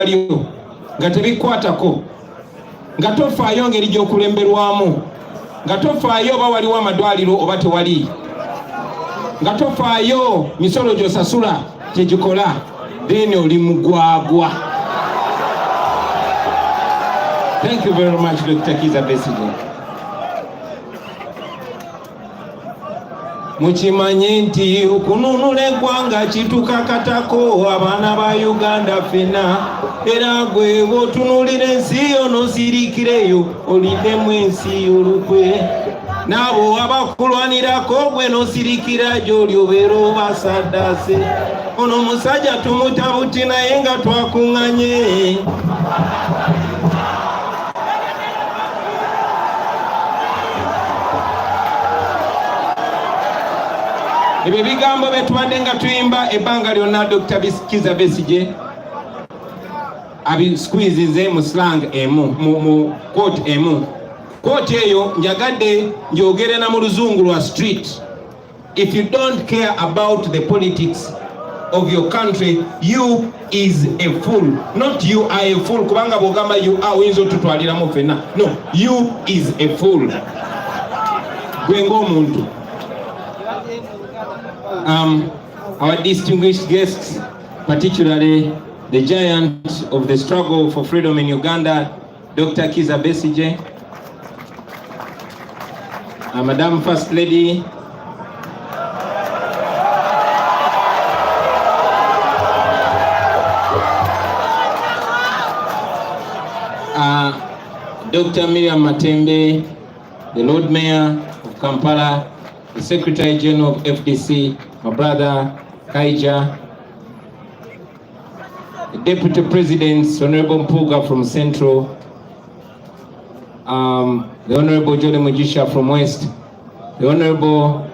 waliwo nga tebikwatako, nga tofaayo ngeri gy'okulemberwamu, nga tofaayo oba waliwo amadwaliro oba tewali, nga tofaayo misolo gy'osasula kyegikola, then oli mugwagwa. Thank you very much, Dr. Kizza Besigye. Mukimanye nti okununula eggwanga kitukakatako abaana ba Uganda ffenna, era gwe bw'otunuulira ensi y'onoosiriikireyo oliddemu ensi y'olukwe, n'abo abakulwanirako gwe n'osirikira gy'oli obeera obasaddaase. Ono omusajja tumutabuti naye nga twakuŋŋanye. Ebyo bigambo betubadde nga tuyimba ebbanga lyonna Dr. Kizza Besigye abisqueezeze mu slang emu, mu quote emu. Quote eyo njagadde njogere na mu luzungu lwa street. If you don't care about the politics of your country, you is a fool. Not you are a fool. Kubanga bogamba you are oyinza otutwaliramu ffenna. No, you is a fool. Gwe ng'omuntu. Our distinguished guests, particularly the giant of the struggle for freedom in Uganda, Dr. Kizza Besigye, Madam First Lady, Dr. Miriam Matembe, the Lord Mayor of Kampala, the Secretary General of FDC, my brother Kaija, the Deputy President, Honorable Mpuga from Central, the Honorable Jode Mujisha from West, the Honorable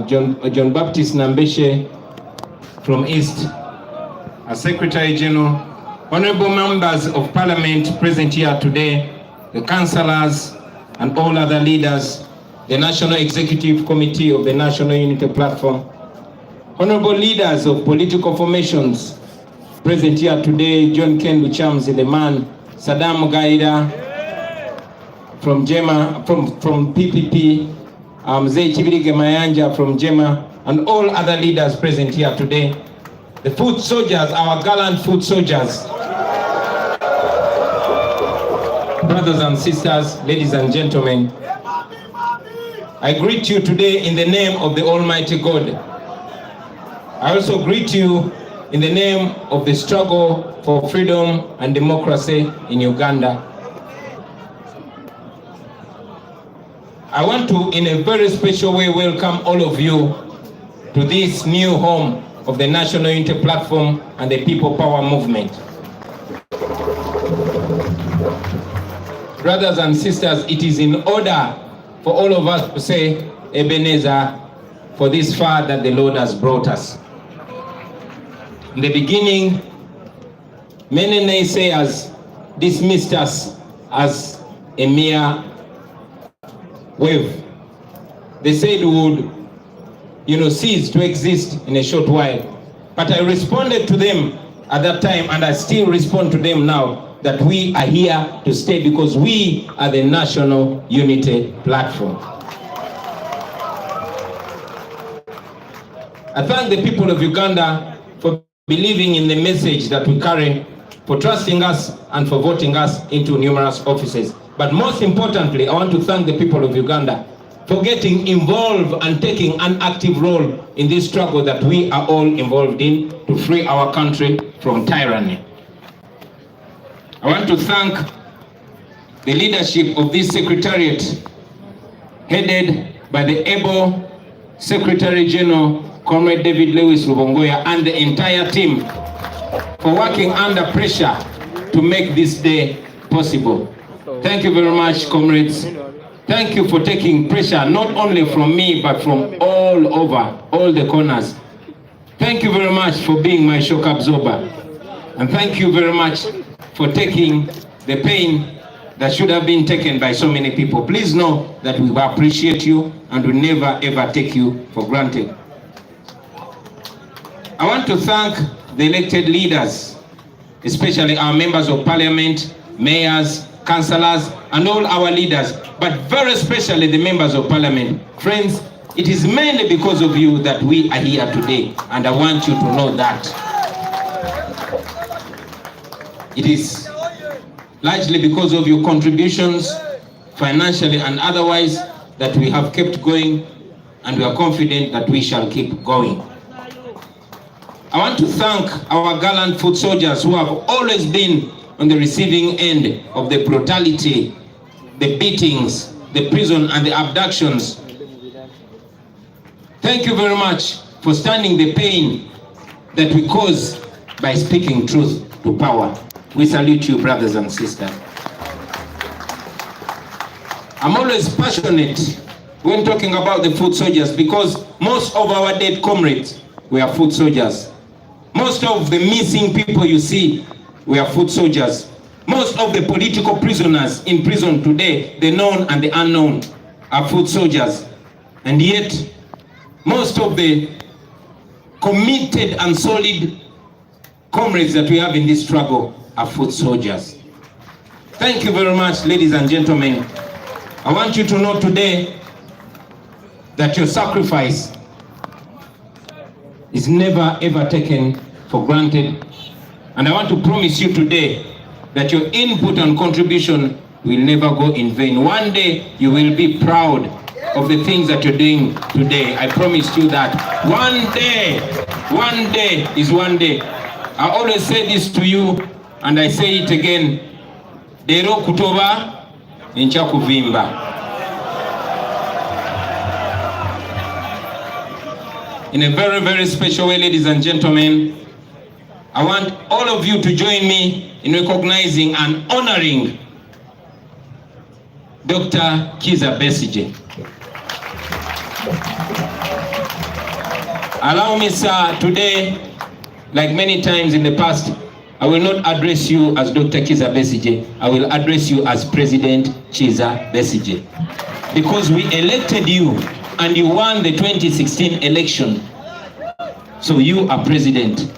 John Baptist Nambeshe from East, our Secretary General, Honorable Members of Parliament present here today, the councillors and all other leaders, the National Executive Committee of the National Unity Platform, honorable leaders of political formations present here today, John Kendu Chamsi, the man, Saddam Gaida from Jema, from PPP, Mzee Chibirige Mayanja from Jema, and all other leaders present here today. The foot soldiers, our gallant foot soldiers, brothers and sisters, ladies and gentlemen, I greet you today in the name of the Almighty God. I also greet you in the name of the struggle for freedom and democracy in Uganda. I want to, in a very special way, welcome all of you to this new home of the National Unity Platform and the People Power Movement. Brothers and sisters, it is in order for all of us to say, Ebenezer, for this far that the Lord has brought us. In the beginning, many naysayers dismissed us as a mere wave. They said we would, cease to exist in a short while. But I responded to them at that time, and I still respond to them now, that we are here to stay because we are the National Unity Platform. I thank the people of Uganda for believing in the message that we carry, for trusting us and for voting us into numerous offices. But most importantly, I want to thank the people of Uganda for getting involved and taking an active role in this struggle that we are all involved in to free our country from tyranny. I want to thank the leadership of this secretariat, headed by the able Secretary General, Comrade David Lewis Rubongoya, and the entire team for working under pressure to make this day possible. Thank you very much, comrades. Thank you for taking pressure, not only from me, but from all over, all the corners. Thank you very much for being my shock absorber. And thank you very much for taking the pain that should have been taken by so many people. Please know that we appreciate you and we never ever take you for granted. I want to thank the elected leaders, especially our members of parliament, mayors, councillors, and all our leaders, but very especially the members of parliament. Friends, it is mainly because of you that we are here today, and I want you to know that. It is largely because of your contributions, financially and otherwise, that we have kept going, and we are confident that we shall keep going. I want to thank our gallant foot soldiers who have always been on the receiving end of the brutality, the beatings, the prison, and the abductions. Thank you very much for standing the pain that we cause by speaking truth to power. We salute you, brothers and sisters. I'm always passionate when talking about the foot soldiers, because most of our dead comrades were foot soldiers. Most of the missing people you see were foot soldiers. Most of the political prisoners in prison today, the known and the unknown, are foot soldiers. And yet, most of the committed and solid comrades that we have in this struggle are foot soldiers. Thank you very much, ladies and gentlemen. I want you to know today that your sacrifice is never ever taken for granted. And I want to promise you today that your input and contribution will never go in vain. One day you will be proud of the things that you're doing today. I promise you that. One day is one day. I always say this to you, and I say it again. Dero kutoba, encha kuvimba. In a very, very special way, ladies and gentlemen, I want all of you to join me in recognizing and honoring Dr. Kizza Besigye. Allow me, sir, today, like many times in the past, I will not address you as Dr. Kizza Besigye. I will address you as President Kizza Besigye. Because we elected you and you won the 2016 election. So you are president,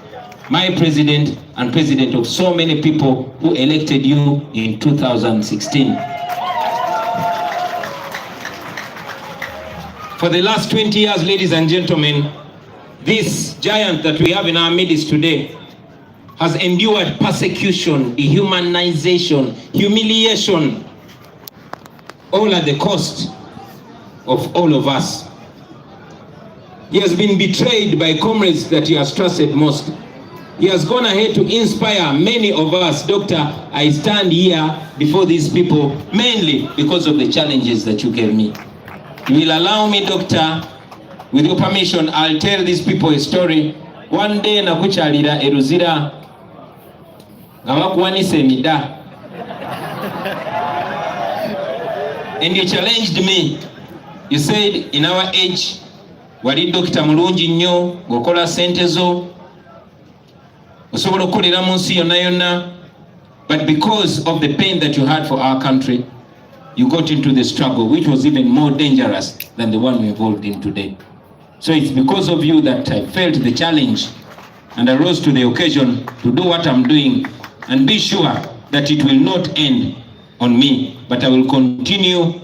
my president, and president of so many people who elected you in 2016. For the last 20 years, ladies and gentlemen, this giant that we have in our midst today has endured persecution, dehumanization, humiliation, all at the cost of all of us. He has been betrayed by comrades that he has trusted most. He has gone ahead to inspire many of us. Doctor, I stand here before these people mainly because of the challenges that you gave me. You will allow me, Doctor, with your permission, I'll tell these people a story. One day, nakuchalira eruzira ngabakuwanise emida. And you challenged me. You said, in our age, wali Dr. mulungi nnyo, gokola sente zo, osobola okukolera mu nsi yonna yonna, but because of the pain that you had for our country, you got into the struggle, which was even more dangerous than the one we're involved in today. So it's because of you that I felt the challenge and I rose to the occasion to do what I'm doing, and be sure that it will not end on me, but I will continue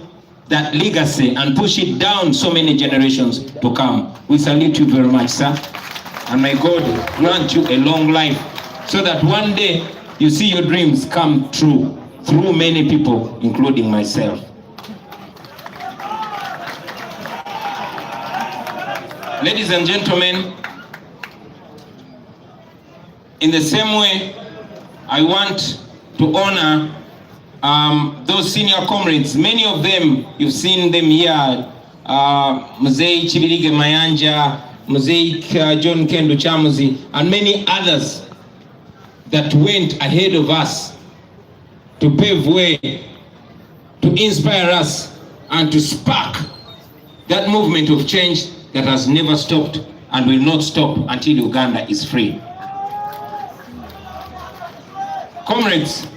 that legacy and push it down so many generations to come. We salute you very much, sir. And may God grant you a long life so that one day you see your dreams come true through many people, including myself. Ladies and gentlemen, in the same way, I want to honor those senior comrades. Many of them, you've seen them here, Mzee Chibilige Mayanja, Mzee John Kendo Chamuzi, and many others that went ahead of us to pave way, to inspire us, and to spark that movement of change that has never stopped and will not stop until Uganda is free. Comrades,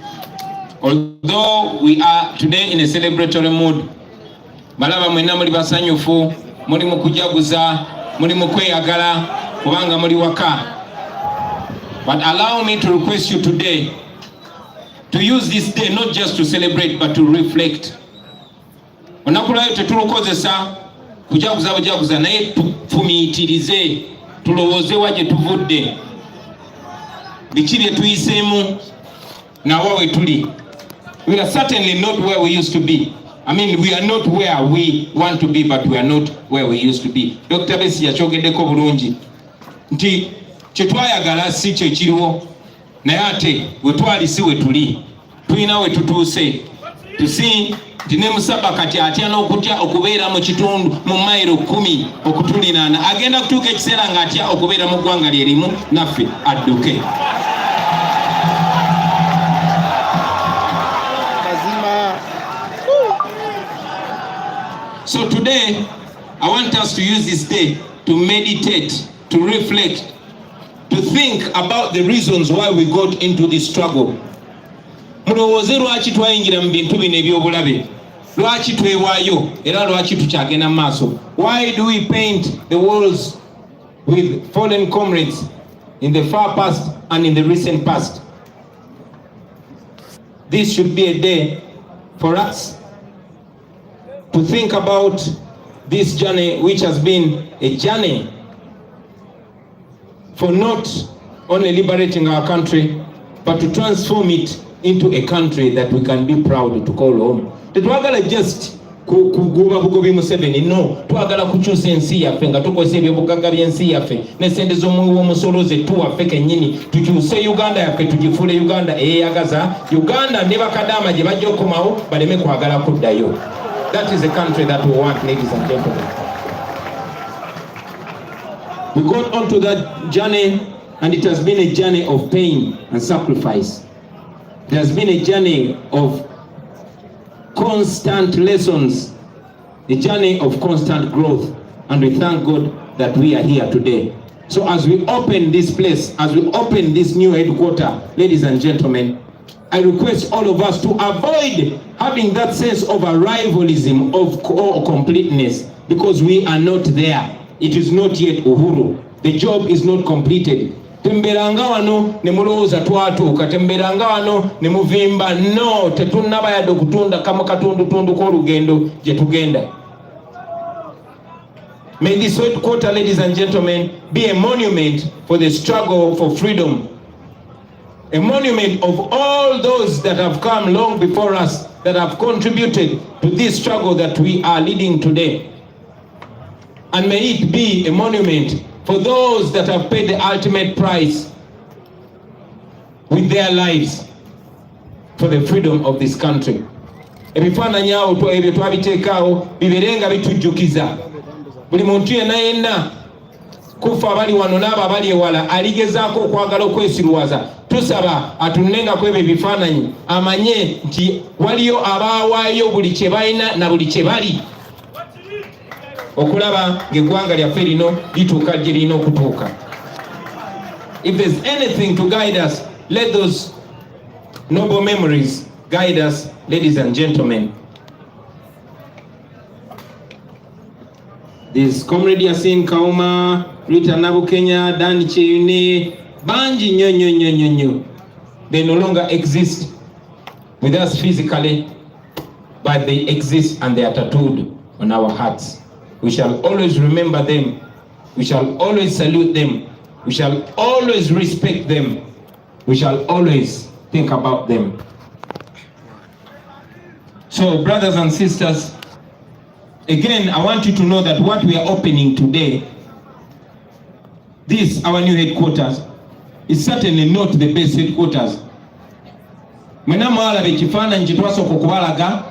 although we are today in a celebratory mood, balaba mwena muli basanyufu, muli mu kujaguza, muli mu kweyagala, kubanga muli waka. But allow me to request you today to use this day not just to celebrate but to reflect. Onakulayo tetulukozesa kujaguza naye tufumiitirize tulowooze waje tuvudde biki bye tuyiseemu nawa we tuli. We are certainly not where we used to be. I mean, we are not where we want to be, but we are not where we used to be. Dr. Besi yakyogeddeko bulungi nti kyetwayagala si kye kiriwo naye ate we twali si we tuli tulina we tutuuse tusi nti ne Musaba kati atya n'okutya okubeera mu kitundu mu mayiro 10 okutulinaana agenda kutuuka ekiseera ng'atya okubeera mu ggwanga lye limu naffe adduke. So today, I want us to use this day to meditate, to reflect, to think about the reasons why we got into this struggle. Mulowooze lwaki twayingira mu bintu bino eby'obulabe, lwaki twewaayo era lwaki tukyagenda maaso. Why do we paint the walls with fallen comrades in the far past and in the recent past? This should be a day for us to think about this journey, which has been a journey for not only liberating our country, but to transform it into a country that we can be proud to call home. Tetwagala just kugoba bugobi Museveni, no. Twagala kukyusa ensi yaffe nga tukozesa ebyobugagga by'ensi yaffe n'essente z'omusolo ze tuwaffe kennyini tukyuse Uganda yaffe tugifuule Uganda eyeyagaza, Uganda ne bakadaama gye bajja okukomawo baleme kwagala kuddayo. That is the country that we want, ladies and gentlemen. We got onto that journey, and it has been a journey of pain and sacrifice. It has been a journey of constant lessons, a journey of constant growth, and we thank God that we are here today. So as we open this place, as we open this new headquarters, ladies and gentlemen, I request all of us to avoid having that sense of arrivalism, of completeness, because we are not there. It is not yet Uhuru. The job is not completed. Temberanga wano ne mulowooza twatuuka, temberanga wano ne muvimba. No, tetunnaba yadde okutunda kama katundutundu k'olugendo gye tugenda. May this headquarter, ladies and gentlemen, be a monument for the struggle for freedom. A monument of all those that have come long before us, that have contributed to this struggle that we are leading today. And may it be a monument for those that have paid the ultimate price with their lives for the freedom of this country. Ebifaananyi awo ebyo twabiteekaawo biberenga bitujjukiza buli muntu yenna kufa abali wano n'abo abali ewala aligezaako okwagala okwesirwaza. Tusaba atunengako ebyo ebifaananyi amanye nti waliyo abaawaayo buli kye balina na buli kye bali okulaba ng'eggwanga lyaffe lino lituuka gye lirina okutuuka. If there's anything to guide us, let those noble memories guide us, ladies and gentlemen. This Comrade Yasin Kauma, Rita Nabukenya, Dan Cheyune, Banji nyo. They no longer exist with us physically, but they exist and they are tattooed on our hearts. We shall always remember them. We shall always salute them. We shall always respect them. We shall always think about them. So, brothers and sisters, again, I want you to know that what we are opening today, this, our new headquarters, is certainly not the best headquarters. Mwena mwalabe ekifaananyi kye twasooka okubalaga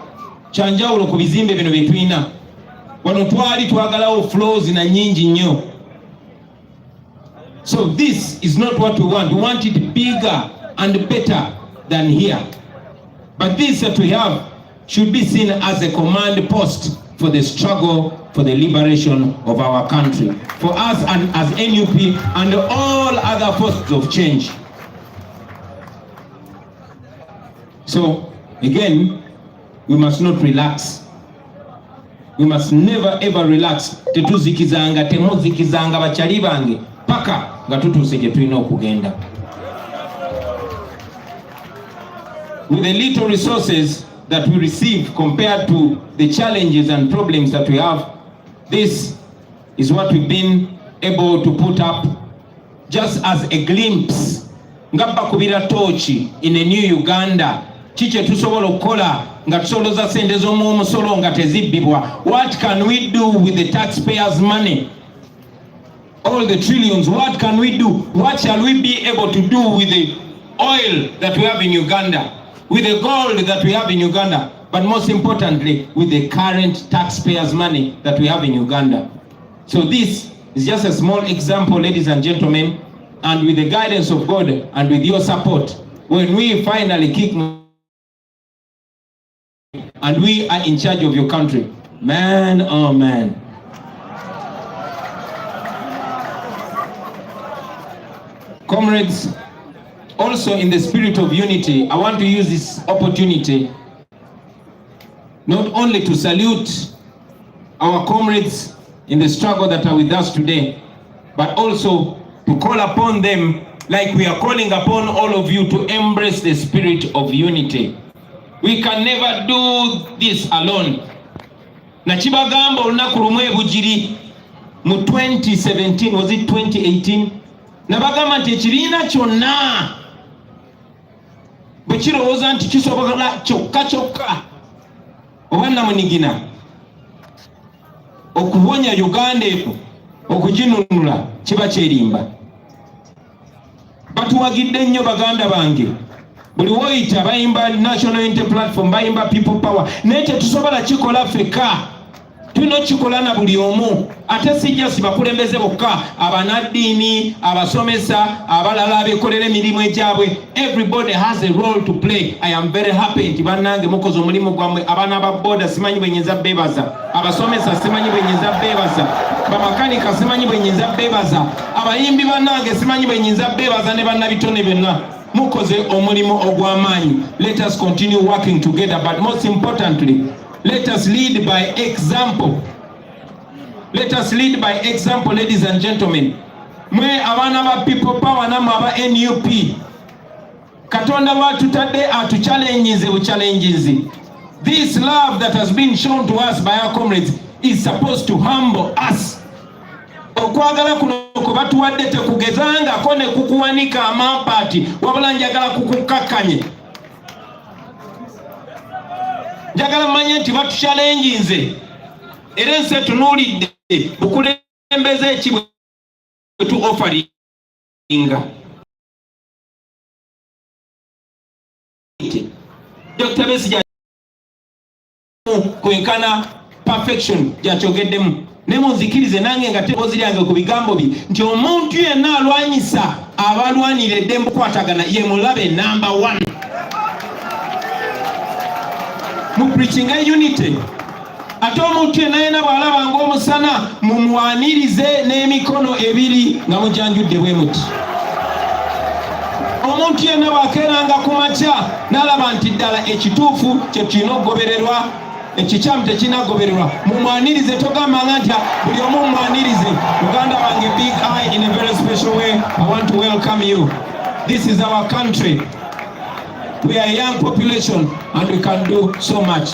kya njawulo ku bizimbe bino bye tulina. Wano twali twagalawo floors na nnyingi nnyo. So this is not what we want. We want it bigger and better than here. But this that we have should be seen as a command post for the struggle for the liberation of our country, for us and as NUP and all other forces of change. So again, we must not relax. We must never ever relax. Tetuzikizanga, temuzikizanga bachali bange paka nga tutuuse gye tulina okugenda. with the little resources that we receive compared to the challenges and problems that we have, this is what we've been able to put up just as a glimpse. Ngaba kubira tochi in a new Uganda. Chiche tusobola okukola nga tusoloza sente z'omusolo nga tezibbibwa. What can we do with the taxpayers' money? All the trillions, what can we do? What shall we be able to do with the oil that we have in Uganda, with the gold that we have in Uganda, but most importantly, with the current taxpayers' money that we have in Uganda? So this is just a small example, ladies and gentlemen, and with the guidance of God and with your support, when we finally kick and we are in charge of your country, man, oh man. Comrades, also in the spirit of unity, I want to use this opportunity not only to salute our comrades in the struggle that are with us today, but also to call upon them like we are calling upon all of you to embrace the spirit of unity. We can never do this alone. Nachibagamba olunaku lumwe bujiri mu 2017, was it 2018? Nabagamba nti ekibiina kyonna bwe kirowooza nti kisobola kyokka oba namunigina okuwonya Uganda eno okuginunula kiba kyerimba. Batuwagidde nnyo baganda bange. Buli woyita bayimba National Unity Platform, bayimba People Power. Naye tetusobola kikola ffekka. Tulina kikola na buli omu. Ate sijja si bakulembeze bokka, abanaddiini, abasomesa, abalala abekolera emirimu egyabwe. Everybody has a role to play. I am very happy nti bannange mukoze omulimu gwammwe. Abaana ba boda simanyi bwe nnyinza beebaza, abasomesa simanyi bwe nnyinza beebaza, bamakanika simanyi bwe nnyinza beebaza, abayimbi bannange simanyi bwe nnyinza beebaza, ne bannabitone byonna. Mukoze omulimu ogw'amaanyi. Let us continue working together, but most importantly, let us lead by example. Let us lead by example, ladies and gentlemen. Mwe abaana ba People Power namwe aba NUP. Katonda watutadde atuchallenges buchallenges. This love that has been shown to us by our comrades is supposed to humble us. Okwagala kuno kubatuwadde tekugezanga kone kukuwanika amampati wabula njagala kukukakkanye. Njagala manye nti batuchallenges era nse tunuulidde bukulembeze ekibwe tu offeringa. Dr. Besigye kwenkana perfection gyakyogeddemu. Ne munzikirize nange nga tebozi lyange ku bigambo bye nti omuntu yenna alwanyisa abalwanira eddembe kwatagana ye mulabe number 1. Mu preaching unity. Ate omuntu yenna yena bw'alaba ng'omusana mumwanirize n'emikono ebiri nga mujanjudde bwe muti. Omuntu yenna bw'akeeranga ku makya n'alaba nti ddala ekituufu kye kirina okugobererwa, ekikyamu tekinagobererwa, mumwanirize. Togambanga nti buli omu mumwanirize. Uganda wange, big eye in a very special way. I want to welcome you. This is our country. We are a young population and we can do so much.